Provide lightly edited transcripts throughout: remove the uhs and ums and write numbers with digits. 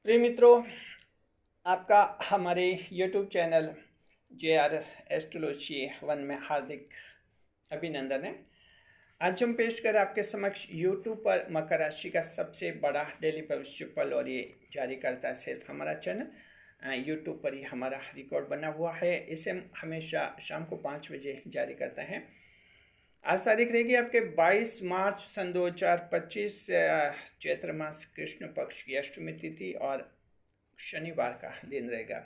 प्रिय मित्रों, आपका हमारे YouTube channel JR astrology one में हार्दिक अभिनंदन है। आज हम पेश कर आपके समक्ष YouTube पर मकर राशि का सबसे बड़ा डेली भविष्य फल, और ये जारी करता है सिर्फ हमारा चैनल। YouTube पर ही हमारा रिकॉर्ड बना हुआ है। इसे हम हमेशा शाम को 5 बजे जारी करते हैं। आज तारीख रहेगी आपके 22 मार्च सन 2025, चैत्र मास कृष्ण पक्ष की अष्टमी तिथि और शनिवार का दिन रहेगा।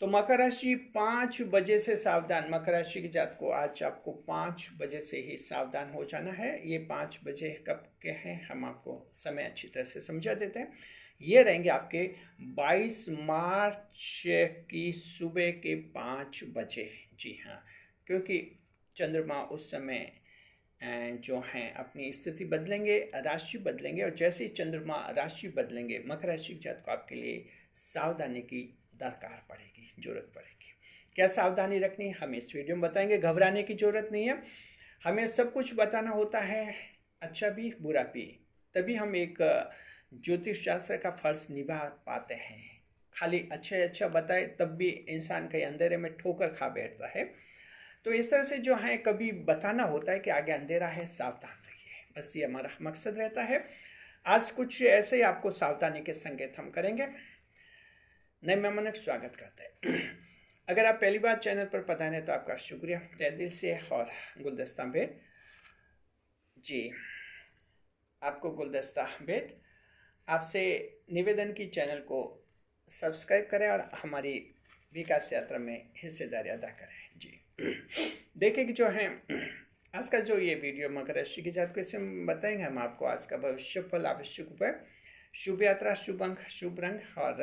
तो मकर राशि 5 बजे से सावधान। मकर राशि के जात को आज आपको 5 बजे से ही सावधान हो जाना है। ये 5 बजे कब के हैं हम आपको समय अच्छी तरह से समझा देते हैं। ये रहेंगे आपके 22 मार्च की सुबह के 5 बजे। जी हाँ, क्योंकि चंद्रमा उस समय जो हैं अपनी स्थिति बदलेंगे, राशि बदलेंगे, और जैसे ही चंद्रमा राशि बदलेंगे मकर राशि के जातक को आपके लिए सावधानी की दरकार पड़ेगी, जरूरत पड़ेगी। क्या सावधानी रखनी हम इस वीडियो में बताएंगे। घबराने की जरूरत नहीं है, हमें सब कुछ बताना होता है, अच्छा भी बुरा भी, तभी हम एक ज्योतिष शास्त्र का फर्ज निभा पाते हैं। खाली अच्छा बताए तब भी इंसान कहीं अंधेरे में ठोकर खा बैठता है। तो इस तरह से जो है कभी बताना होता है कि आगे अंधेरा है, सावधान रहिए, बस ये हमारा मकसद रहता है। आज कुछ ऐसे ही आपको सावधानी के संकेत हम करेंगे। नए मेहमानों का स्वागत करते हैं। अगर आप पहली बार चैनल पर पधारे तो आपका शुक्रिया तहे दिल से। और गुलदस्ता भेंट, जी आपको गुलदस्ता भेंट आपसे निवेदन की चैनल को सब्सक्राइब करें और हमारी विकास यात्रा में हिस्सेदारी अदा करें। जी देखिए कि जो है आज का जो ये वीडियो मकर राशि की जात को इसे हम बताएंगे। हम आपको आज का भविष्य फल, आवश्यक उपाय, शुभ यात्रा, शुभ अंक, शुभ रंग और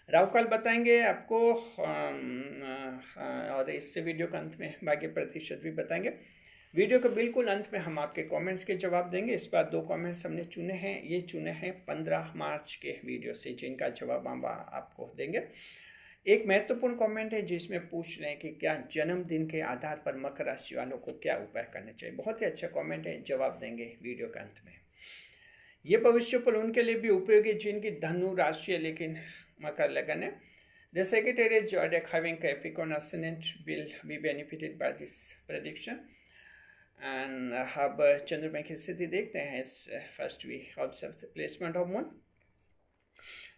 राहुकाल बताएंगे आपको। और इससे वीडियो के अंत में भाग्य प्रतिशत भी बताएंगे। वीडियो के बिल्कुल अंत में हम आपके कमेंट्स के जवाब देंगे। इस बार 2 कमेंट्स हमने चुने हैं, ये चुने हैं 15 मार्च के वीडियो से, जिनका जवाब हम आपको देंगे। एक महत्वपूर्ण कमेंट है जिसमें पूछ रहे हैं कि क्या जन्मदिन के आधार पर मकर राशि वालों को क्या उपाय करने चाहिए। बहुत ही अच्छा कमेंट है, जवाब देंगे वीडियो के अंत में। ये भविष्य फल उनके लिए भी उपयोगी जिनकी धनु राशि है लेकिन मकर लगन है। The Sagittarius zodiac having Capricorn ascendant will be benefited by this prediction. And अब चंद्रमा की स्थिति देखते हैं। First we observe the placement of moon.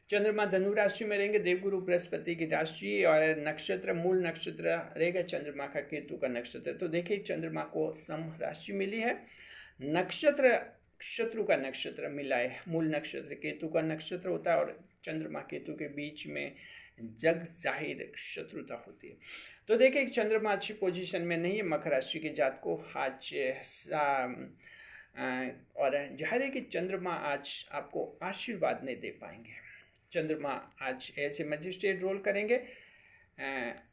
चंद्रमा धनु राशि में रहेंगे, देवगुरु बृहस्पति की राशि, और नक्षत्र मूल नक्षत्र रहेगा चंद्रमा का केतु का नक्षत्र। तो देखिए चंद्रमा को सम राशि मिली है, नक्षत्र शत्रु का नक्षत्र मिला है। मूल नक्षत्र केतु का नक्षत्र होता है और चंद्रमा केतु के बीच में जग जाहिर शत्रुता होती है। तो देखिए चंद्रमा अच्छी पोजीशन में नहीं है मकर राशि के जात को आज। और जाहिर है कि चंद्रमा आज आपको आशीर्वाद नहीं दे पाएंगे। चंद्रमा आज ऐसे मजिस्ट्रेट रोल करेंगे,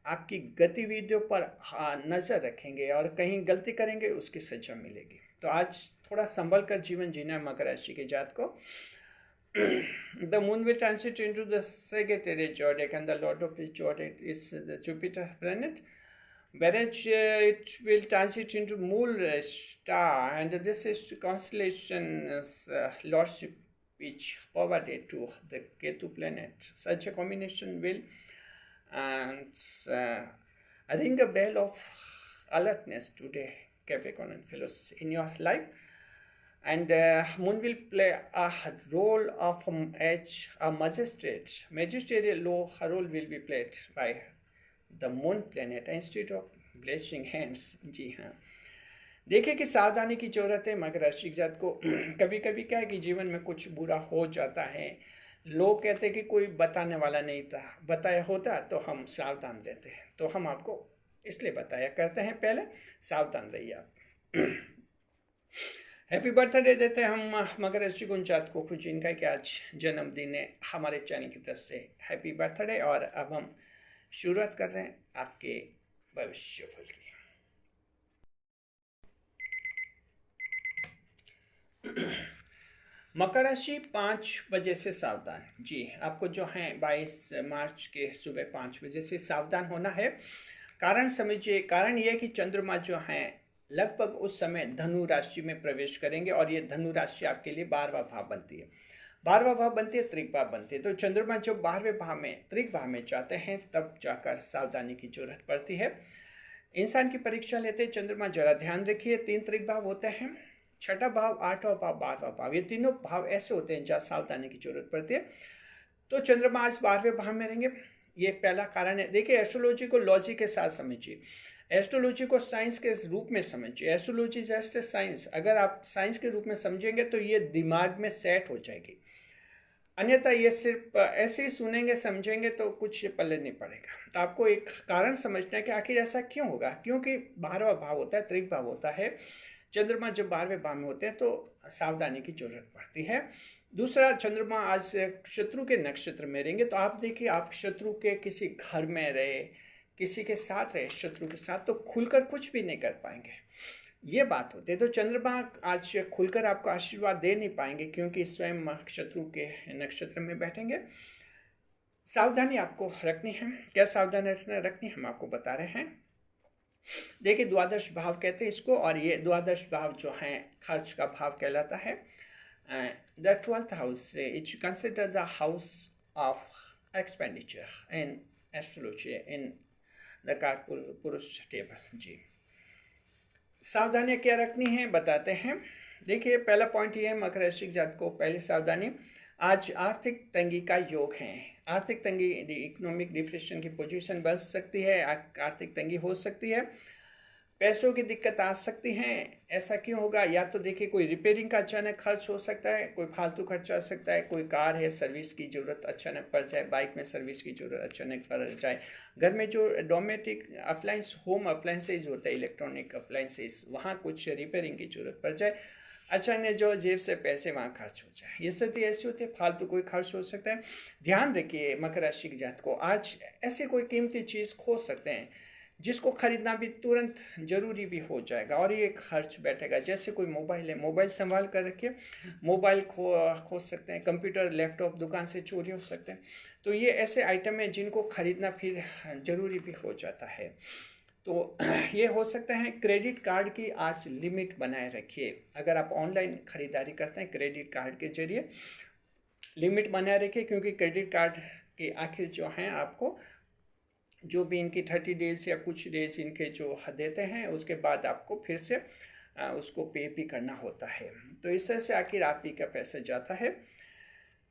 आपकी गतिविधियों पर नज़र रखेंगे और कहीं गलती करेंगे उसकी सजा मिलेगी। तो आज थोड़ा संभल कर जीवन जीना है मकर राशि के जात को। The moon will transit into the Sagittarius zodiac and the lord of this zodiac is the Jupiter planet, whereas it will transit into Mool star, and this is constellation's lordship which forwarded to the Ketu planet. Such a combination will ring a bell of alertness today, Capricorn and fellows, in your life. And moon will play a role of as a magistrate. Magisterial role will be played by the moon planet instead of blessing hands. जी हाँ, देखिए कि सावधानी की जरूरत है मकर राशि जात को। कभी कभी क्या है कि जीवन में कुछ बुरा हो जाता है, लोग कहते हैं कि कोई बताने वाला नहीं था, बताया होता तो हम सावधान रहते हैं। तो हम आपको इसलिए बताया करते हैं, पहले सावधान रहिए आप। हैप्पी बर्थडे देते हैं हम मकर राशि को, उन जात को खुश जिनका कि आज जन्मदिन है। हमारे चैनल की तरफ से हैप्पी बर्थडे। और अब हम शुरुआत कर रहे हैं आपके भविष्य फल की। मकर राशि 5 बजे से सावधान। जी आपको जो है 22 मार्च के सुबह 5 बजे से सावधान होना है। कारण समझिए, कारण यह है कि चंद्रमा जो है लगभग उस समय धनु राशि में प्रवेश करेंगे और ये धनु राशि आपके लिए 12वां भाव बनती है। 12वां भाव बनती है, त्रिक भाव बनती है। तो चंद्रमा जब 12वें भाव में, त्रिक भाव में जाते हैं, तब जाकर सावधानी की जरूरत पड़ती है। इंसान की परीक्षा लेते हैं चंद्रमा, जरा ध्यान रखिए। 3 त्रिक भाव होते हैं, 6ठा भाव, 8वां भाव, 12वां भाव, ये तीनों भाव ऐसे होते हैं जहाँ सावधानी की जरूरत पड़ती है। तो चंद्रमा आज 12वें भाव में रहेंगे, ये पहला कारण है। देखिए, एस्ट्रोलॉजी को लॉजिक के साथ समझिए, एस्ट्रोलॉजी को साइंस के रूप में समझिए। एस्ट्रोलॉजी जस्ट ए साइंस, अगर आप साइंस के रूप में समझेंगे तो ये दिमाग में सेट हो जाएगी। अन्यथा ये सिर्फ ऐसे ही सुनेंगे समझेंगे तो कुछ पल्ले नहीं पड़ेगा। तो आपको एक कारण समझना है कि आखिर ऐसा क्यों होगा, क्योंकि 12वां भाव होता है, त्रिक भाव होता है। चंद्रमा जब 12वें भाव में होते हैं तो सावधानी की जरूरत पड़ती है। दूसरा, चंद्रमा आज शत्रु के नक्षत्र में रहेंगे, तो आप देखिए, आप शत्रु के किसी घर में रहे, किसी के साथ रहे, शत्रु के साथ, तो खुलकर कुछ भी नहीं कर पाएंगे, ये बात होती है। तो चंद्रमा आज खुलकर आपको आशीर्वाद दे नहीं पाएंगे, क्योंकि स्वयं शत्रु के नक्षत्र में बैठेंगे। सावधानी आपको रखनी है। क्या सावधानी रखनी हम आपको बता रहे हैं। देखिए, द्वादश भाव कहते हैं इसको, और ये द्वादश भाव जो है खर्च का भाव कहलाता है। The 12th house it's consider the house of expenditure in astrology in the कालपुरुष टेबल। जी, सावधानियाँ क्या रखनी है बताते हैं। देखिए, पहला पॉइंट ये है, मकर राशि जात को पहली सावधानी, आज आर्थिक तंगी का योग है। आर्थिक तंगी, इकोनॉमिक डिप्रेशन की पोजीशन बन सकती है, आर्थिक तंगी हो सकती है, पैसों की दिक्कत आ सकती है। ऐसा क्यों होगा, या तो देखिए कोई रिपेयरिंग का अचानक खर्च हो सकता है, कोई फालतू खर्च आ सकता है, कोई कार है सर्विस की ज़रूरत अचानक पड़ जाए, बाइक में सर्विस की ज़रूरत अचानक पड़ जाए, घर में जो डोमेस्टिक अप्लाइंस, होम अप्लाइंसेज होता है, इलेक्ट्रॉनिक अप्लाइंसेज, वहाँ कुछ रिपेयरिंग की ज़रूरत पड़ जाए, अचानक जो जेब से पैसे वहाँ खर्च हो जाए, ये स्थिति ऐसी होती है, फालतू कोई खर्च हो सकता है। ध्यान रखिए मकर राशि की जात को, आज ऐसे कोई कीमती चीज़ खो सकते हैं जिसको खरीदना भी तुरंत जरूरी भी हो जाएगा, और ये खर्च बैठेगा। जैसे कोई मोबाइल है, मोबाइल संभाल कर रखिए, मोबाइल खो सकते हैं, कंप्यूटर लैपटॉप दुकान से चोरी हो सकते हैं। तो ये ऐसे आइटम है जिनको खरीदना फिर जरूरी भी हो जाता है। तो ये हो सकता है। क्रेडिट कार्ड की आज लिमिट बनाए रखिए। अगर आप ऑनलाइन खरीदारी करते हैं क्रेडिट कार्ड के जरिए, लिमिट बनाए रखिए, क्योंकि क्रेडिट कार्ड के आखिर जो हैं आपको जो भी इनकी 30 डेज या कुछ डेज इनके जो देते हैं, उसके बाद आपको फिर से उसको पे भी करना होता है। तो इस तरह से आखिर आप ही का पैसा जाता है।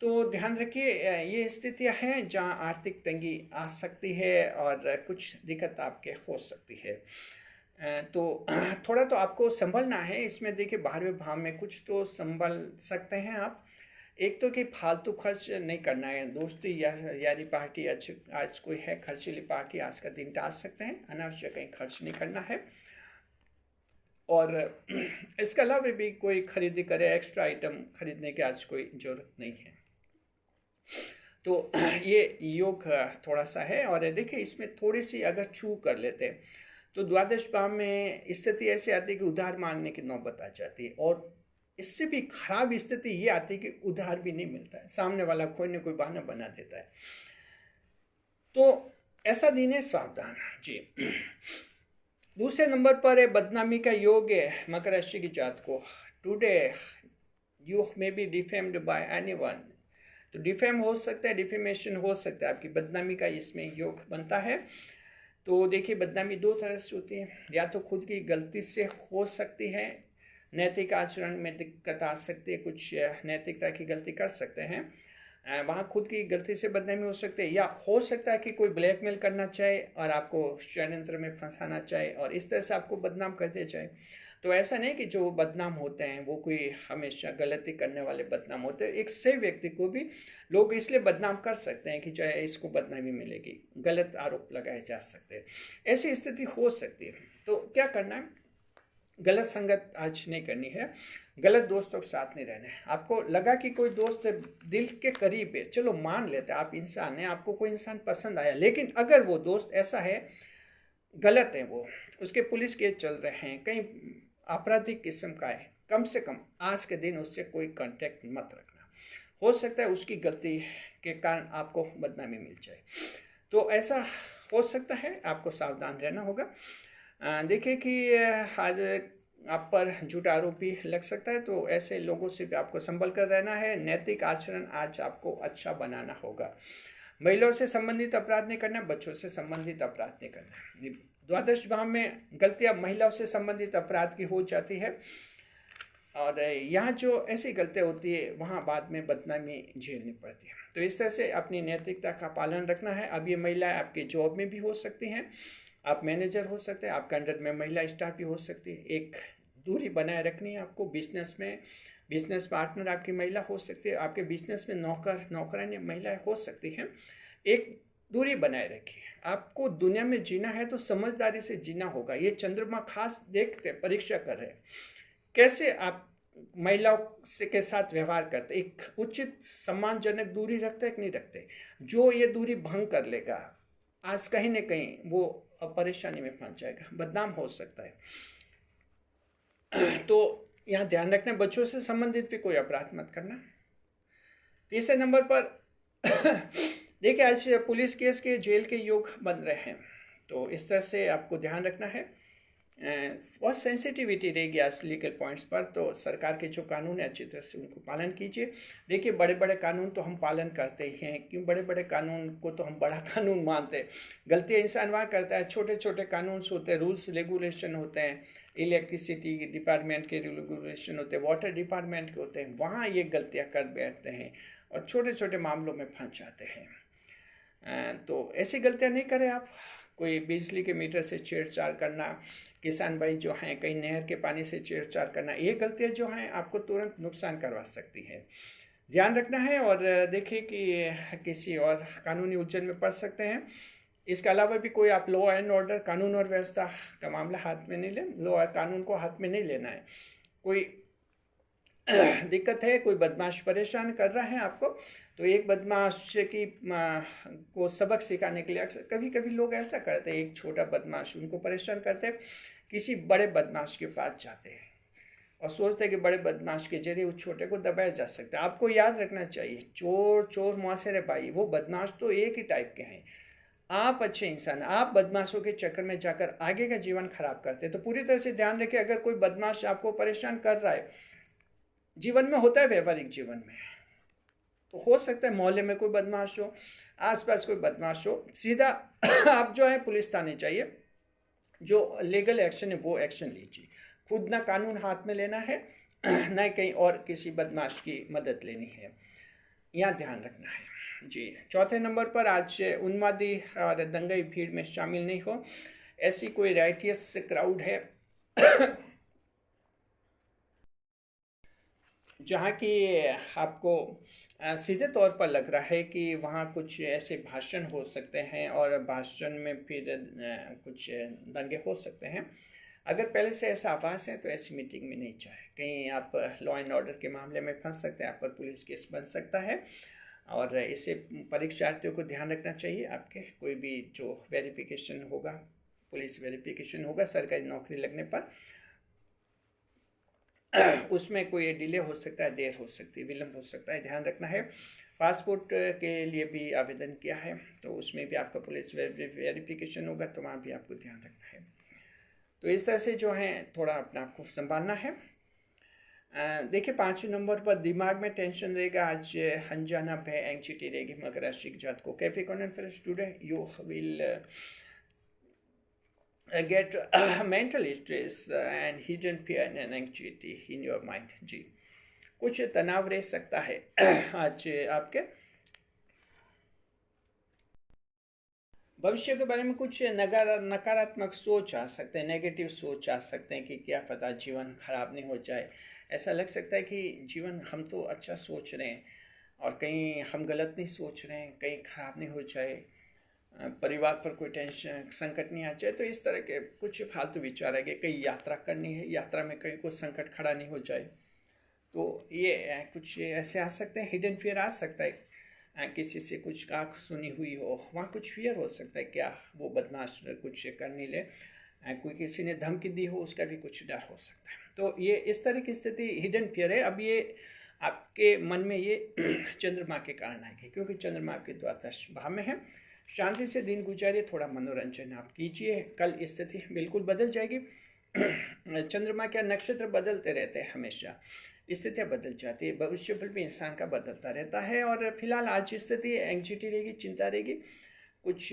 तो ध्यान रखिए, ये स्थितियां हैं जहां आर्थिक तंगी आ सकती है और कुछ दिक्कत आपके हो सकती है। तो थोड़ा तो आपको संभलना है इसमें। देखिए, 12वें भाव में कुछ तो संभल सकते हैं आप। एक तो कि फालतू खर्च नहीं करना है, दोस्ती या यारी पार्टी आज कोई है खर्चीली पार्टी, आज का दिन टाल सकते हैं, अनावश्यक कहीं खर्च नहीं करना है। और इसके अलावा भी कोई खरीदी करे, एक्स्ट्रा आइटम खरीदने की आज कोई ज़रूरत नहीं है। तो ये योग थोड़ा सा है। और देखिए, इसमें थोड़ी सी अगर छू कर लेते हैं तो द्वादश भाव में स्थिति ऐसी आती है कि उधार मांगने की नौबत आ जाती है, और इससे भी खराब स्थिति ये आती है कि उधार भी नहीं मिलता है, सामने वाला कोई न कोई बहाना बना देता है। तो ऐसा दिन है, सावधान जी। दूसरे नंबर पर है बदनामी का योग है मकर राशि की जात को। Today you may be defamed bye anyone. तो डिफेम हो सकता है, डिफेमेशन हो सकता है, आपकी बदनामी का इसमें योग बनता है। तो देखिए, बदनामी दो तरह से होती है, या तो खुद की गलती से हो सकती है, नैतिक आचरण में दिक्कत आ सकती है, कुछ नैतिकता की गलती कर सकते हैं, वहाँ खुद की गलती से बदनामी हो सकती है, या हो सकता है कि कोई ब्लैकमेल करना चाहे और आपको षड्यंत्र में फंसाना चाहे और इस तरह से आपको बदनाम करते चाहे। तो ऐसा नहीं कि जो बदनाम होते हैं वो कोई हमेशा गलती करने वाले बदनाम होते हैं, एक सही व्यक्ति को भी लोग इसलिए बदनाम कर सकते हैं कि चाहे इसको बदनामी मिलेगी, गलत आरोप लगाए जा सकते हैं, ऐसी स्थिति हो सकती है। तो क्या करना है, गलत संगत आज नहीं करनी है, गलत दोस्तों के साथ नहीं रहना है। आपको लगा कि कोई दोस्त दिल के करीब है, चलो मान लेते हैं आप इंसान हैं, आपको कोई इंसान पसंद आया, लेकिन अगर वो दोस्त ऐसा है, गलत है, वो उसके पुलिस केस चल रहे हैं, कहीं आपराधिक किस्म का है, कम से कम आज के दिन उससे कोई कांटेक्ट मत रखना। हो सकता है उसकी गलती के कारण आपको बदनामी मिल जाए, तो ऐसा हो सकता है, आपको सावधान रहना होगा। देखिए कि आज आप पर झूठा आरोप भी लग सकता है, तो ऐसे लोगों से भी आपको संभल कर रहना है। नैतिक आचरण आज आपको अच्छा बनाना होगा। महिलाओं से संबंधित अपराध नहीं करना, बच्चों से संबंधित अपराध नहीं करना। द्वादश भाव में गलतियां महिलाओं से संबंधित अपराध की हो जाती है, और यहाँ जो ऐसी गलतियाँ होती है वहाँ बाद में बदनामी झेलनी पड़ती है। तो इस तरह से अपनी नैतिकता का पालन रखना है। अब ये महिलाएं आपके जॉब में भी हो सकती हैं, आप मैनेजर हो सकते हैं, आपके अंडर में महिला स्टाफ भी हो सकती है। एक दूरी बनाए रखनी है आपको। बिजनेस में बिजनेस पार्टनर आपकी महिला हो सकती है, आपके बिजनेस में नौकरानी महिलाएं हो सकती हैं। एक दूरी बनाए रखिए। आपको दुनिया में जीना है तो समझदारी से जीना होगा। ये चंद्रमा खास देखते परीक्षा कर रहे हैं कैसे आप महिलाओं से के साथ व्यवहार करते, एक उचित सम्मानजनक दूरी रखते हैं कि नहीं रखते। जो ये दूरी भंग कर लेगा, आज कहीं ना कहीं वो परेशानी में फंस जाएगा, बदनाम हो सकता है। तो यहाँ ध्यान रखना, बच्चों से संबंधित भी कोई अपराध मत करना। तीसरे नंबर पर देखिए, आज पुलिस केस के जेल के योग बन रहे हैं, तो इस तरह से आपको ध्यान रखना है। बहुत सेंसिटिविटी रहेगी आज लीगल पॉइंट्स पर, तो सरकार के जो कानून है अच्छी तरह से उनको पालन कीजिए। देखिए, बड़े बड़े कानून तो हम पालन करते ही हैं, क्यों बड़े बड़े कानून को तो हम बड़ा कानून मानते हैं। गलतियाँ इंसान वहाँ करता है, छोटे छोटे कानून होते हैं, रूल्स रेगुलेशन होते हैं, इलेक्ट्रिसिटी डिपार्टमेंट के रेगुलेशन होते हैं, वाटर डिपार्टमेंट के होते हैं, वहाँ ये गलतियाँ कर बैठते हैं और छोटे छोटे मामलों में फंस जाते हैं। तो ऐसी गलतियाँ नहीं करें आप। कोई बिजली के मीटर से छेड़छाड़ करना, किसान भाई जो हैं कहीं नहर के पानी से छेड़छाड़ करना, ये गलतियाँ जो हैं आपको तुरंत नुकसान करवा सकती हैं। ध्यान रखना है। और देखिए कि किसी और कानूनी उलझन में पड़ सकते हैं। इसके अलावा भी कोई आप लॉ एंड ऑर्डर, कानून और व्यवस्था का मामला हाथ में नहीं लें। लॉ और कानून को हाथ में नहीं लेना है। कोई दिक्कत है, कोई बदमाश परेशान कर रहा है आपको, तो एक बदमाश की को सबक सिखाने के लिए अक्सर कभी कभी लोग ऐसा करते हैं, एक छोटा बदमाश उनको परेशान करते हैं, किसी बड़े बदमाश के पास जाते हैं और सोचते हैं कि बड़े बदमाश के जरिए उस छोटे को दबाया जा सकता है। आपको याद रखना चाहिए, चोर चोर मुआसरे भाई, वो बदमाश तो एक ही टाइप के हैं। आप अच्छे इंसान, आप बदमाशों के चक्कर में जाकर आगे का जीवन खराब करते हैं। तो पूरी तरह से ध्यान रखें, अगर कोई बदमाश आपको परेशान कर रहा है, जीवन में होता है, व्यवहारिक जीवन में तो हो सकता है मोहल्ले में कोई बदमाश हो, आसपास कोई बदमाश हो, सीधा आप जो है पुलिस थाने चाहिए, जो लीगल एक्शन है वो एक्शन लीजिए। खुद ना कानून हाथ में लेना है, ना कहीं और किसी बदमाश की मदद लेनी है, यहाँ ध्यान रखना है जी। चौथे नंबर पर, आज उन्मादी और दंगई भीड़ में शामिल नहीं हो। ऐसी कोई राइटियस क्राउड है जहाँ की आपको सीधे तौर पर लग रहा है कि वहाँ कुछ ऐसे भाषण हो सकते हैं और भाषण में फिर कुछ दंगे हो सकते हैं। अगर पहले से ऐसा आभास है तो ऐसी मीटिंग में नहीं जाए। कहीं आप लॉ एंड ऑर्डर के मामले में फंस सकते हैं, आप पर पुलिस केस बन सकता है। और इसे परीक्षार्थियों को ध्यान रखना चाहिए। आपके कोई भी जो वेरिफिकेशन होगा, पुलिस वेरिफिकेशन होगा सरकारी नौकरी लगने पर, उसमें कोई डिले हो सकता है, देर हो सकती है, विलम्ब हो सकता है, ध्यान रखना है। पासपोर्ट के लिए भी आवेदन किया है तो उसमें भी आपका पुलिस वेरिफिकेशन होगा, तो वहाँ भी आपको ध्यान रखना है। तो इस तरह से जो है थोड़ा अपने आप को संभालना है। देखिए, 5वें नंबर पर दिमाग में टेंशन रहेगा, आज अनजाना भय, एंग्जाइटी रहेगी मकर राशि के जात को। कैप्रिकॉर्न एंड फिर student, you will get mental stress and hidden fear and anxiety in your mind जी। कुछ तनाव रह सकता है आज आपके भविष्य के बारे में, कुछ नकारात्मक सोच आ सकते हैं, नेगेटिव सोच आ सकते हैं कि क्या पता जीवन खराब नहीं हो जाए। ऐसा लग सकता है कि जीवन हम तो अच्छा सोच रहे हैं और कहीं हम गलत नहीं सोच रहे हैं, कहीं खराब नहीं हो जाए, परिवार पर कोई टेंशन संकट नहीं आ जाए। तो इस तरह के कुछ फालतू विचार है कि कहीं यात्रा करनी है, यात्रा में कहीं कोई संकट खड़ा नहीं हो जाए, तो ये कुछ ऐसे आ सकते हैं। हिडन फियर आ सकता है, किसी से कुछ आँख सुनी हुई हो, वहाँ कुछ फियर हो सकता है, क्या वो बदमाश कुछ कर नहीं ले, कोई किसी ने धमकी दी हो, उसका भी कुछ डर हो सकता है। तो ये इस तरह की स्थिति हिडन फियर है। अब ये आपके मन में ये चंद्रमा के कारण आएगी, क्योंकि चंद्रमा आपके द्वादश भाव में है। शांति से दिन गुजारिए, थोड़ा मनोरंजन आप कीजिए, कल स्थिति बिल्कुल बदल जाएगी। चंद्रमा क्या नक्षत्र बदलते रहते हैं हमेशा, स्थितियाँ बदल जाती है, भविष्यफल भी इंसान का बदलता रहता है। और फिलहाल आज की स्थिति एंग्जाइटी रहेगी, चिंता रहेगी, कुछ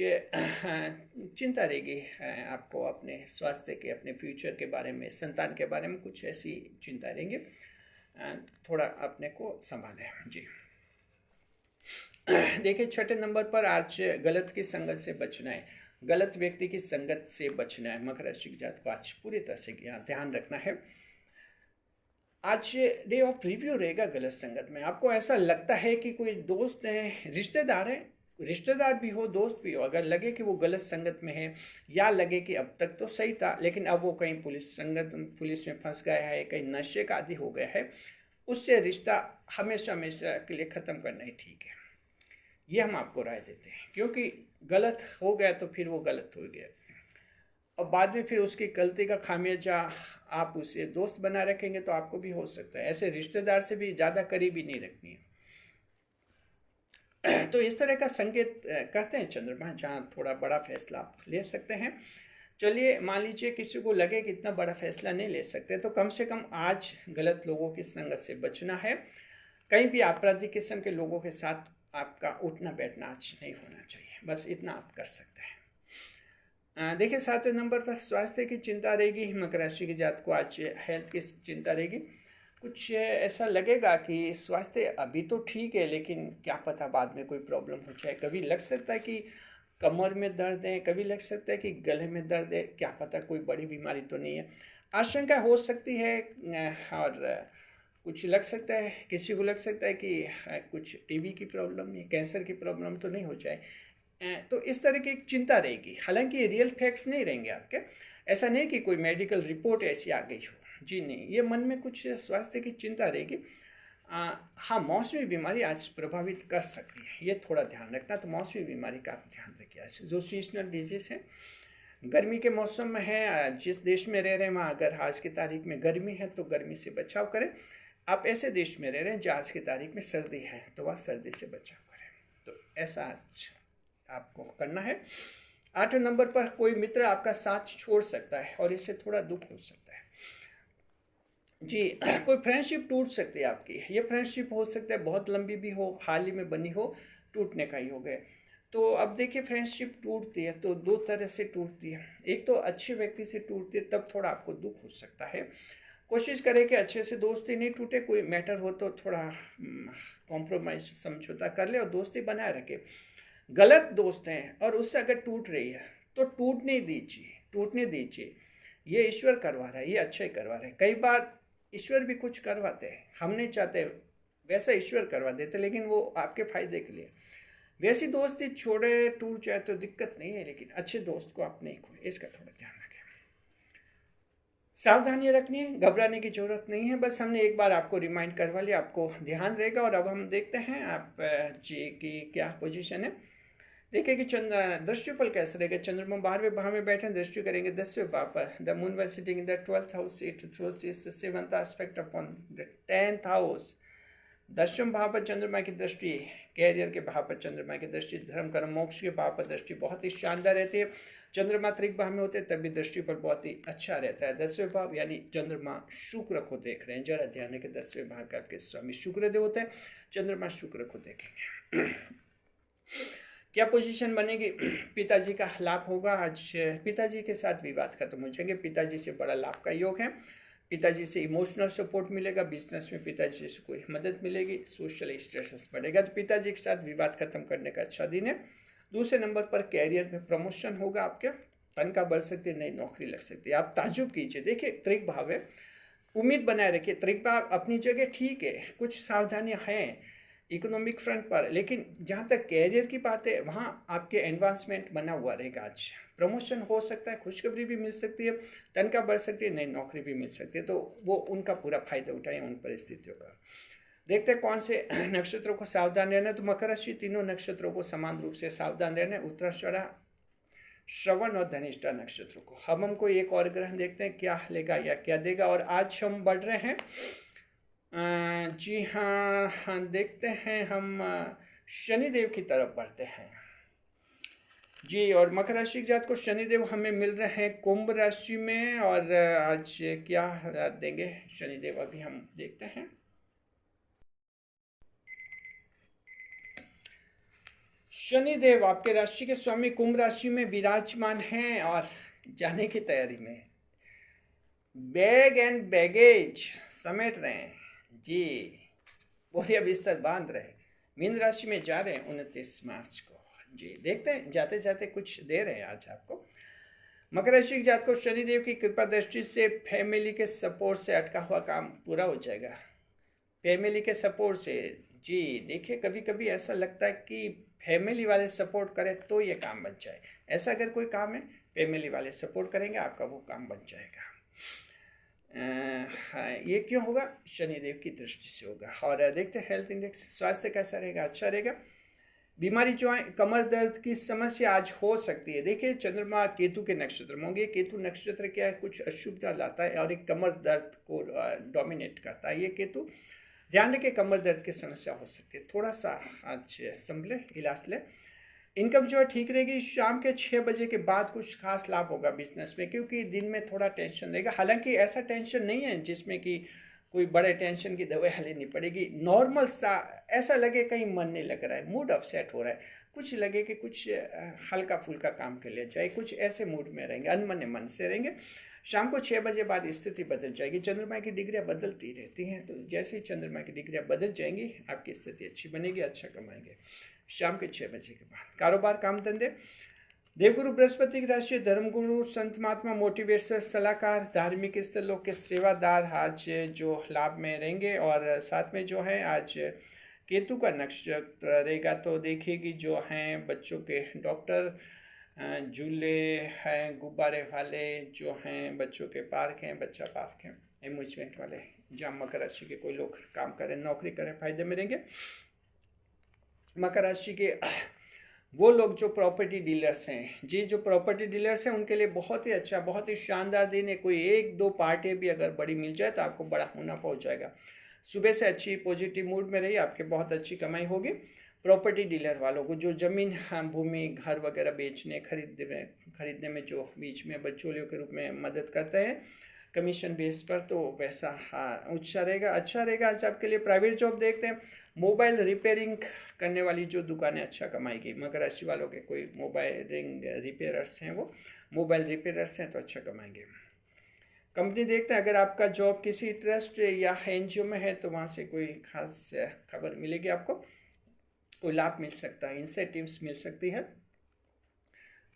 चिंता रहेगी आपको अपने स्वास्थ्य के, अपने फ्यूचर के बारे में, संतान के बारे में कुछ ऐसी चिंता रहेंगी। थोड़ा अपने को संभालें जी। देखिए, छठे नंबर पर आज गलत की संगत से बचना है, गलत व्यक्ति की संगत से बचना है। मकर राशि की जात को आज पूरी तरह से ध्यान रखना है। आज डे ऑफ रिव्यू रहेगा गलत संगत में। आपको ऐसा लगता है कि कोई दोस्त है, रिश्तेदार है, रिश्तेदार भी हो, दोस्त भी हो, अगर लगे कि वो गलत संगत में है, या लगे कि अब तक तो सही था लेकिन अब वो कहीं पुलिस में फंस गया है, कहीं नशे का आदी हो गया है, उससे रिश्ता हमेशा हमेशा के लिए ख़त्म करना ही ठीक है। ये हम आपको राय देते हैं, क्योंकि गलत हो गया तो फिर वो गलत हो गया, और बाद में फिर उसकी गलती का खामियाजा आप उसे दोस्त बना रखेंगे तो आपको भी हो सकता है। ऐसे रिश्तेदार से भी ज़्यादा करीबी नहीं रखनी है। तो इस तरह का संकेत कहते हैं चंद्रमा, जहाँ थोड़ा बड़ा फैसला आप ले सकते हैं। चलिए, मान लीजिए किसी को लगे कि इतना बड़ा फैसला नहीं ले सकते, तो कम से कम आज गलत लोगों की संगत से बचना है। कहीं भी आपराधिक किस्म के लोगों के साथ आपका उठना बैठना आज नहीं होना चाहिए, बस इतना आप कर सकते हैं। देखिए, 7वें नंबर पर स्वास्थ्य की चिंता रहेगी। मकर राशि की जात को आज हेल्थ की चिंता रहेगी। कुछ ऐसा लगेगा कि स्वास्थ्य अभी तो ठीक है, लेकिन क्या पता बाद में कोई प्रॉब्लम हो जाए। कभी लग सकता है कि कमर में दर्द है, कभी लग सकता है कि गले में दर्द है, क्या पता कोई बड़ी बीमारी तो नहीं है, आशंका हो सकती है। और कुछ लग सकता है, किसी को लग सकता है कि कुछ टीबी की प्रॉब्लम या कैंसर की प्रॉब्लम तो नहीं हो जाए। तो इस तरह की एक चिंता रहेगी। हालांकि ये रियल फैक्ट्स नहीं रहेंगे आपके, ऐसा नहीं कि कोई मेडिकल रिपोर्ट ऐसी आ गई हो, जी नहीं, ये मन में कुछ स्वास्थ्य की चिंता रहेगी। हाँ, मौसमी बीमारी आज प्रभावित कर सकती है, ये थोड़ा ध्यान रखना। तो मौसमी बीमारी का आप ध्यान रखिए। आज जो सीजनल डिजीज है, गर्मी के मौसम में है, जिस देश में रह रहे हैं वहाँ अगर आज की तारीख में गर्मी है तो गर्मी से बचाव करें। आप ऐसे देश में रह रहे हैं जहाँ आज की तारीख में सर्दी है तो वह सर्दी से बचाव करें। तो ऐसा आज आपको करना है। 8वें नंबर पर कोई मित्र आपका साथ छोड़ सकता है और इससे थोड़ा दुख हो सकता है जी। कोई फ्रेंडशिप टूट सकती है आपकी। ये फ्रेंडशिप हो सकता है बहुत लंबी भी हो, हाल ही में बनी हो, टूटने का ही हो गए। तो अब देखिए, फ्रेंडशिप टूटती है तो दो तरह से टूटती है। एक तो अच्छे व्यक्ति से टूटती है, तब थोड़ा आपको दुख हो सकता है। कोशिश करें कि अच्छे से दोस्ती नहीं टूटे। कोई मैटर हो तो थोड़ा कॉम्प्रोमाइज, समझौता कर ले और दोस्ती बनाए रखे। गलत दोस्त हैं और उससे अगर टूट रही है तो टूटने दीजिए। ये ईश्वर करवा रहा है, ये अच्छा ही करवा रहा है। कई बार ईश्वर भी कुछ करवाते हैं, हम नहीं चाहते वैसा ईश्वर करवा देते, लेकिन वो आपके फायदे के लिए। वैसी दोस्ती छोड़े, टूट जाए तो दिक्कत नहीं है, लेकिन अच्छे दोस्त को आप नहीं खोए, इसका थोड़ा ध्यान रखें। सावधानी रखनी है, घबराने की जरूरत नहीं है। बस हमने एक बार आपको रिमाइंड करवा लिया, आपको ध्यान रहेगा। और अब हम देखते हैं आप जी की क्या पोजीशन है। देखिए कि दृष्टिफल कैसे रहेगा। चंद्रमा 12वें भाव में बैठे, दृष्टि करेंगे 10वें भाव पर। The moon was sitting in the 12th house, it throws its 7th aspect upon the 10th house. 10वें भाव पर चंद्रमा की दृष्टि, कैरियर के भाव पर चंद्रमा की दृष्टि, धर्म कर्म मोक्ष के भाव पर दृष्टि बहुत ही शानदार रहती है। चंद्रमा त्रिक भाव में होते हैं तब भी दृष्टि पर बहुत ही अच्छा रहता है। 10वें भाव यानी चंद्रमा शुक्र को देख रहे हैं, जरा ध्यान है कि 10वें भाव का आपके स्वामी शुक्रदेव होते हैं, चंद्रमा शुक्र को देखेंगे। क्या पोजीशन बनेगी। पिताजी का लाभ होगा आज। पिताजी के साथ विवाद खत्म हो जाएंगे। पिताजी से बड़ा लाभ का योग है। पिताजी से इमोशनल सपोर्ट मिलेगा। बिजनेस में पिताजी से कोई मदद मिलेगी। सोशल स्टेटस बढ़ेगा। तो पिताजी के साथ विवाद खत्म करने का अच्छा दिन है। दूसरे नंबर पर कैरियर में प्रमोशन होगा। आपके तनख्वाह बढ़ सकती है, नई नौकरी लग सकती है। आप ताजुब कीजिए। देखिए, त्रिक भाव है, उम्मीद बनाए रखिए। त्रिक भाव अपनी जगह ठीक है, कुछ सावधानियां हैं इकोनॉमिक फ्रंट पर, लेकिन जहाँ तक कैरियर की बात है वहाँ आपके एडवांसमेंट बना हुआ रहेगा। आज प्रमोशन हो सकता है, खुशखबरी भी मिल सकती है, तनख्वाह बढ़ सकती है, नई नौकरी भी मिल सकती है। तो वो उनका पूरा फायदा उठाएं उन परिस्थितियों का। देखते हैं कौन से नक्षत्रों को सावधान रहना है। तो मकर राशि तीनों नक्षत्रों को समान रूप से सावधान रहना है। उत्तराषाढ़ा, श्रवण और धनिष्ठा नक्षत्रों को। अब हम कोई एक और ग्रह देखते हैं क्या लेगा या क्या देगा। और आज हम बढ़ रहे हैं जी हाँ, देखते हैं हम शनिदेव की तरफ बढ़ते हैं। जी। और मकर राशि के जात को शनिदेव हमें मिल रहे हैं कुंभ राशि में, और आज क्या देंगे शनिदेव अभी हम देखते हैं। शनिदेव आपके राशि के स्वामी कुंभ राशि में विराजमान हैं और जाने की तैयारी में, बैग एंड बैगेज समेट रहे हैं जी, बोरिया बिस्तर बांध रहे, मीन राशि में जा रहे हैं 29 मार्च को जी। देखते हैं, जाते जाते कुछ दे रहे हैं आज आपको। मकर राशि के जात को शनिदेव की कृपा दृष्टि से फैमिली के सपोर्ट से अटका हुआ काम पूरा हो जाएगा। फैमिली के सपोर्ट से जी, देखिए कभी कभी ऐसा लगता है कि फैमिली वाले सपोर्ट करें तो ये काम बन जाए। ऐसा अगर कोई काम है, फैमिली वाले सपोर्ट करेंगे, आपका वो काम बन जाएगा। हाँ, ये क्यों होगा? शनिदेव की दृष्टि से होगा। और देखते हैं हेल्थ इंडेक्स, स्वास्थ्य कैसा रहेगा? अच्छा रहेगा। बीमारी जो है, कमर दर्द की समस्या आज हो सकती है। देखिए चंद्रमा केतु के नक्षत्र में होंगे। केतु नक्षत्र क्या है, कुछ अशुभता लाता है और एक कमर दर्द को डोमिनेट करता है ये केतु। ध्यान रखिए, कमर दर्द की समस्या हो सकती है, थोड़ा सा आज संभले, इलाज ले। इनकम जो है ठीक रहेगी। शाम के 6 बजे के बाद कुछ खास लाभ होगा बिजनेस में, क्योंकि दिन में थोड़ा टेंशन रहेगा। हालांकि ऐसा टेंशन नहीं है जिसमें कि कोई बड़े टेंशन की दवाई लेनी पड़ेगी। नॉर्मल सा ऐसा लगे कहीं मन नहीं लग रहा है, मूड अपसेट हो रहा है, कुछ लगे कि कुछ हल्का फुल्का काम कर लिया जाए, कुछ ऐसे मूड में रहेंगे, अनमने मन से रहेंगे। शाम को 6 बजे बाद स्थिति बदल जाएगी। चंद्रमा की डिग्रियाँ बदलती रहती हैं, तो जैसे ही चंद्रमा की डिग्रियाँ बदल जाएंगी आपकी स्थिति अच्छी बनेगी, अच्छा कमाएंगे शाम के 6 बजे के बाद। कारोबार, काम धंधे, देवगुरु बृहस्पति की राशि, धर्मगुरु, संत महात्मा, मोटिवेटर, सलाहकार, धार्मिक स्थलों के सेवादार आज जो लाभ में रहेंगे। और साथ में जो है आज केतु का नक्षत्र रहेगा, तो देखिए कि जो हैं बच्चों के डॉक्टर, झूले हैं, गुब्बारे वाले जो हैं, बच्चों के पार्क हैं, बच्चा पार्क हैं, एम्यूजमेंट वाले, जहाँ मकर राशि के कोई लोग काम करें, नौकरी करें, फायदे में रहेंगे। मकर राशि के वो लोग जो प्रॉपर्टी डीलर्स हैं जी, जो प्रॉपर्टी डीलर्स हैं उनके लिए बहुत ही अच्छा, बहुत ही शानदार दिन है। कोई 1-2 पार्टी भी अगर बड़ी मिल जाए तो आपको बड़ा होना पहुंच जाएगा। सुबह से अच्छी पॉजिटिव मूड में रहिए, आपके बहुत अच्छी कमाई होगी। प्रॉपर्टी डीलर वालों को जो ज़मीन, भूमि, घर वगैरह बेचने खरीदने में जो बीच में बचौलियों के रूप में मदद करते हैं कमीशन बेस पर, तो वैसा अच्छा रहेगा आज आपके लिए। प्राइवेट जॉब देखते हैं, मोबाइल रिपेयरिंग करने वाली जो दुकानें अच्छा कमाएगी। मकर राशि वालों के कोई मोबाइल रिपेयरर्स हैं, वो मोबाइल रिपेयरर्स हैं तो अच्छा कमाएंगे। कंपनी देखते हैं, अगर आपका जॉब किसी ट्रस्ट या एनजीओ में है तो वहाँ से कोई खास खबर मिलेगी, आपको कोई लाभ मिल सकता है, इंसेंटिव्स मिल सकती है।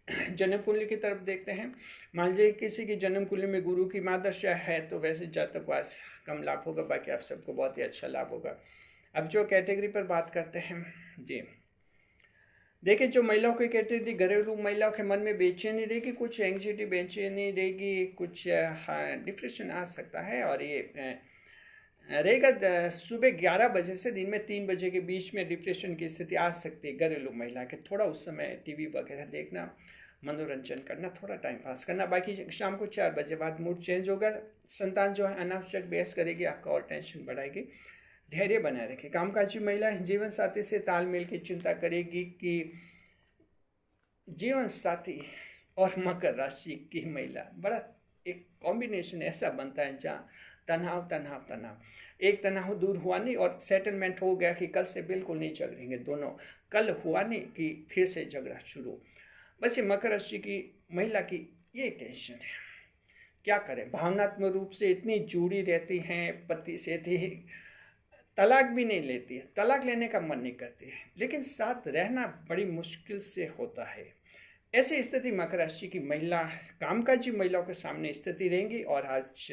जन्म कुंडली की तरफ देखते हैं। मान लीजिए किसी की जन्म कुंडली में गुरु की महादशा है तो वैसे जातक को आज कम लाभ होगा, बाकी आप सबको बहुत ही अच्छा लाभ होगा। अब जो कैटेगरी पर बात करते हैं जी, देखिए जो महिलाओं की कैटेगरी, घरेलू महिलाओं के मन में बेचैनी रहेगी, कुछ एंग्जाइटी बेचैनी रहेगी, कुछ डिप्रेशन आ सकता है। और ये रहेगा सुबह 11 बजे से दिन में 3 बजे के बीच में डिप्रेशन की स्थिति आ सकती है घरेलू महिला के। थोड़ा उस समय टीवी वगैरह देखना, मनोरंजन करना, थोड़ा टाइम पास करना। बाकी शाम को 4 बजे बाद मूड चेंज होगा। संतान जो है अनावश्यक बहस करेगी, आपका और टेंशन बढ़ाएगी। धैर्य बनाए रखें। कामकाजी महिला जीवन साथी से तालमेल की चिंता करेगी कि जीवन साथी और मकर राशि की महिला बड़ा एक कॉम्बिनेशन ऐसा बनता है जहाँ तनाव एक तनाव दूर हुआ नहीं और सेटलमेंट हो गया कि कल से बिल्कुल नहीं झगड़ेंगे दोनों, कल हुआ नहीं कि फिर से झगड़ा शुरू। बस ये मकर राशि की महिला की ये टेंशन है, क्या करें, भावनात्मक रूप से इतनी जुड़ी रहती हैं पति से, थी तलाक भी नहीं लेती है, तलाक लेने का मन नहीं करती है, लेकिन साथ रहना बड़ी मुश्किल से होता है। ऐसी स्थिति मकर राशि की महिला, कामकाजी महिलाओं के सामने स्थिति रहेंगी। और आज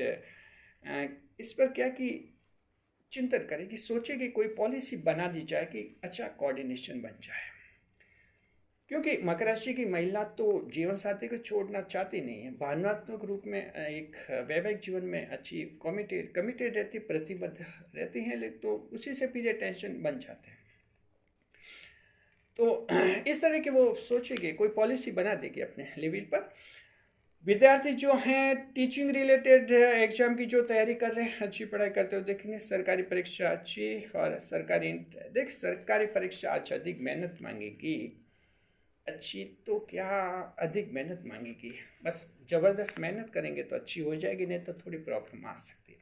इस पर क्या कि चिंतन करेगी, सोचेगी कोई पॉलिसी बना दी जाए कि अच्छा कोऑर्डिनेशन बन जाए, क्योंकि मकर राशि की महिला तो जीवन साथी को छोड़ना चाहती नहीं है। भावनात्मक रूप में एक वैवाहिक जीवन में अच्छी कमिटेड रहती, प्रतिबद्ध रहती हैं, लेकिन तो उसी से पीछे टेंशन बन जाते हैं। तो इस तरह के वो सोचेगी, कोई पॉलिसी बना देगी अपने लेवल पर। विद्यार्थी जो हैं टीचिंग रिलेटेड एग्जाम की जो तैयारी कर रहे हैं, अच्छी पढ़ाई करते हुए देखेंगे। सरकारी परीक्षा अच्छी, और सरकारी परीक्षा आज अधिक मेहनत मांगेगी। अच्छी तो क्या, अधिक मेहनत मांगेगी। बस ज़बरदस्त मेहनत करेंगे तो अच्छी हो जाएगी, नहीं तो थोड़ी प्रॉब्लम आ सकती है।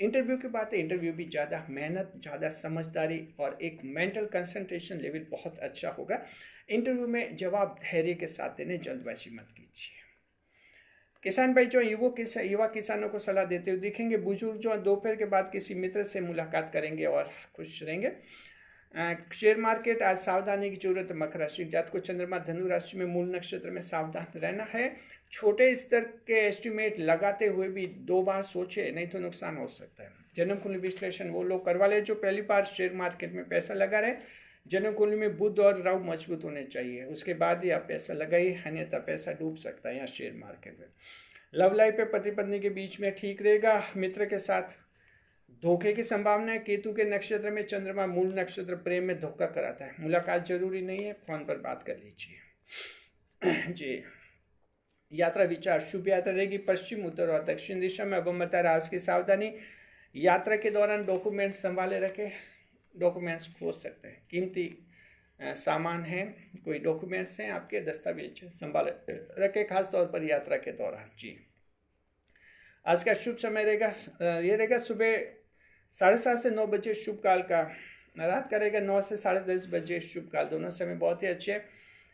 इंटरव्यू की बात है, इंटरव्यू भी ज़्यादा मेहनत, ज़्यादा समझदारी और एक मेंटल कंसंट्रेशन लेवल बहुत अच्छा होगा। इंटरव्यू में जवाब धैर्य के साथ देने, जल्दबाजी मत कीजिए। किसान भाई जो युवा किसानों को सलाह देते हुए दिखेंगे। बुजुर्ग जो दोपहर के बाद किसी मित्र से मुलाकात करेंगे और खुश रहेंगे। शेयर मार्केट आज सावधानी की जरूरत है। मकर राशि जात को चंद्रमा धनु राशि में मूल नक्षत्र में सावधान रहना है। छोटे स्तर के एस्टिमेट लगाते हुए भी 2 बार सोचे, नहीं तो नुकसान हो सकता है। जन्म कुंडली विश्लेषण वो लोग करवा ले जो पहली बार शेयर मार्केट में पैसा लगा रहे। जन्म कुंडली में बुध और राहु मजबूत होने चाहिए, उसके बाद ही आप पैसा लगाइए, अन्यथा पैसा डूब सकता है यहाँ शेयर मार्केट में। लव लाइफ पे पति पत्नी के बीच में ठीक रहेगा। मित्र के साथ धोखे की संभावना है। केतु के नक्षत्र में चंद्रमा मूल नक्षत्र प्रेम में धोखा कराता है। मुलाकात जरूरी नहीं है, फोन पर बात कर लीजिए। जी, यात्रा विचार शुभ यात्रा रहेगी पश्चिम, उत्तर और दक्षिण दिशा में। अब हम बता रहे आज की सावधानी, यात्रा के दौरान डॉक्यूमेंट्स संभाले रखें। डॉक्यूमेंट्स खो सकते हैं, कीमती सामान है, कोई डॉक्यूमेंट्स हैं आपके, दस्तावेज संभाले रखें, खास तौर पर यात्रा के दौरान। जी, आज का शुभ समय रहेगा, ये रहेगा सुबह 7:30 से 9 बजे शुभ काल का। रात का रहेगा 9 से 10:30 बजे शुभ काल। दोनों समय बहुत ही अच्छे हैं।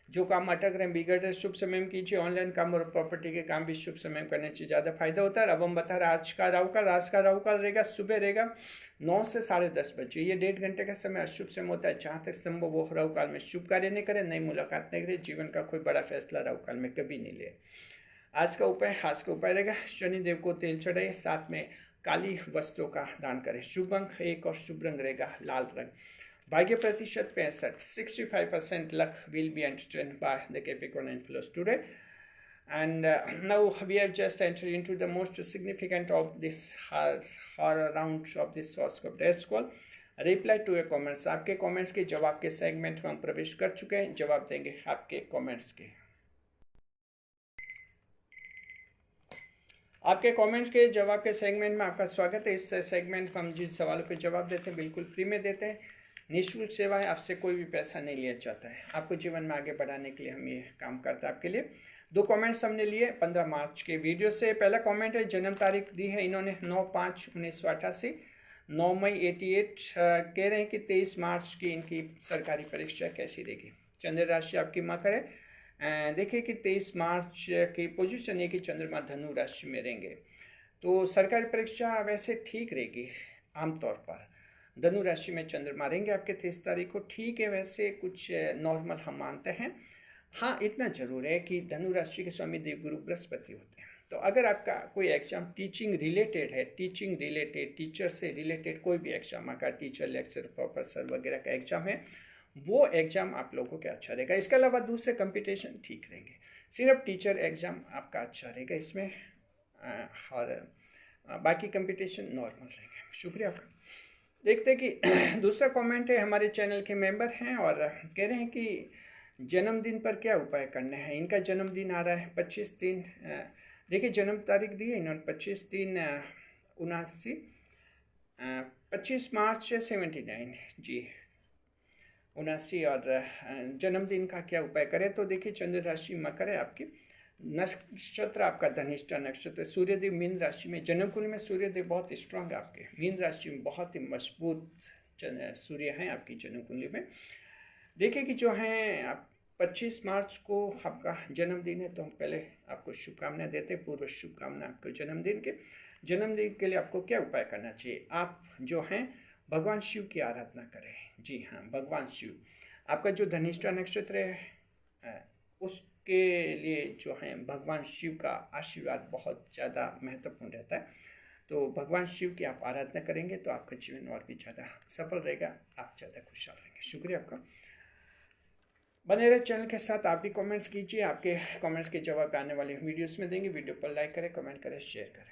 जो काम अटक रहे हैं, बिगड़ रहे, शुभ समय में कीजिए। ऑनलाइन काम और प्रॉपर्टी के काम भी शुभ समय में करने से ज़्यादा फायदा होता है। अब हम बता रहे आज का राहु काल। आज का राहु काल रहेगा सुबह रहेगा 9 से 10:30 बजे। ये 1.5 घंटे का समय अशुभ समय होता है। जहाँ तक संभव हो राहु काल में शुभ कार्य नहीं करें, नई मुलाकात नहीं करें, जीवन का कोई बड़ा फैसला राहु काल में कभी नहीं ले। आज का उपाय रहेगा शनिदेव को तेल चढ़ाइए, साथ में काली वस्तुओं का दान करें। शुभ अंक 1 और शुभ रंग रहेगा लाल रंग। भाग्य प्रतिशत 65, 65% luck will be entertained by the Capricorn influence today. And now we have just entered into the most significant of this horror round of this horoscope test call. Reply to your comments, आपके comments के जवाब के segment में हम प्रवेश कर चुके हैं। जवाब देंगे आपके कमेंट्स के। आपके कमेंट्स के जवाब के सेगमेंट में आपका स्वागत है। इस सेगमेंट में हम जिन सवालों के जवाब देते हैं बिल्कुल फ्री में देते हैं। निःशुल्क सेवा है, आपसे कोई भी पैसा नहीं लिया जाता है। आपको जीवन में आगे बढ़ाने के लिए हम ये काम करते हैं आपके लिए। 2 कमेंट्स हमने लिए 15 मार्च के वीडियो से। पहला कमेंट है, जन्म तारीख दी है इन्होंने 9/5/1988, 9 मई 88। कह रहे हैं कि 23 मार्च की इनकी सरकारी परीक्षा कैसी रहेगी। चंद्र राशि आपकी मकर है। देखिए कि 23 मार्च की पोजीशन है कि चंद्रमा धनु राशि में रहेंगे, तो सरकारी परीक्षा वैसे ठीक रहेगी। आमतौर पर धनु राशि में चंद्रमा रहेंगे आपके 23 तारीख को। ठीक है, वैसे कुछ नॉर्मल हम मानते हैं। हाँ, इतना जरूर है कि धनु राशि के स्वामी देवगुरु बृहस्पति होते हैं। तो अगर आपका कोई एग्जाम टीचिंग रिलेटेड है, टीचिंग रिलेटेड, टीचर से रिलेटेड कोई भी एग्जाम, आपका टीचर, लेक्चर, प्रोफेसर वगैरह का एग्जाम है, वो एग्जाम आप लोगों का अच्छा रहेगा। इसके अलावा दूसरे कंपटीशन ठीक रहेंगे। सिर्फ टीचर एग्जाम आपका अच्छा रहेगा इसमें, और बाकी कंपटीशन नॉर्मल रहेंगे। शुक्रिया आपका। देखते हैं कि दूसरा कमेंट है, हमारे चैनल के मेंबर हैं और कह रहे हैं कि जन्मदिन पर क्या उपाय करने हैं। इनका जन्मदिन आ रहा है 25/3। देखिए जन्म तारीख दी है इन्होंने 25/3/79, 25 मार्च 79। जी, 79। और जन्मदिन का क्या उपाय करें, तो देखिए चंद्र राशि मकर है आपकी, नक्षत्र आपका धनिष्ठा नक्षत्र, सूर्यदेव मीन राशि में। जन्म कुंडली में सूर्यदेव बहुत स्ट्रांग है आपके, मीन राशि में बहुत ही मजबूत सूर्य हैं आपकी जन्म कुंडली में। देखिए कि जो हैं आप 25 मार्च को आपका जन्मदिन है, तो हम पहले आपको शुभकामनाएं देते हैं, पूर्व शुभकामनाएं आपको जन्मदिन के। जन्मदिन के लिए आपको क्या उपाय करना चाहिए, आप जो हैं भगवान शिव की आराधना करें। जी हाँ, भगवान शिव। आपका जो धनिष्ठा नक्षत्र है उसके लिए जो है भगवान शिव का आशीर्वाद बहुत ज़्यादा महत्वपूर्ण रहता है। तो भगवान शिव की आप आराधना करेंगे तो आपका जीवन और भी ज़्यादा सफल रहेगा, आप ज़्यादा खुशहाल रहेंगे। शुक्रिया आपका। बने रहे चैनल के साथ। आप भी कमेंट्स कीजिए, आपके कमेंट्स के जवाब आने वाले वीडियोस में देंगे। वीडियो पर लाइक करें, कमेंट करें, शेयर करें।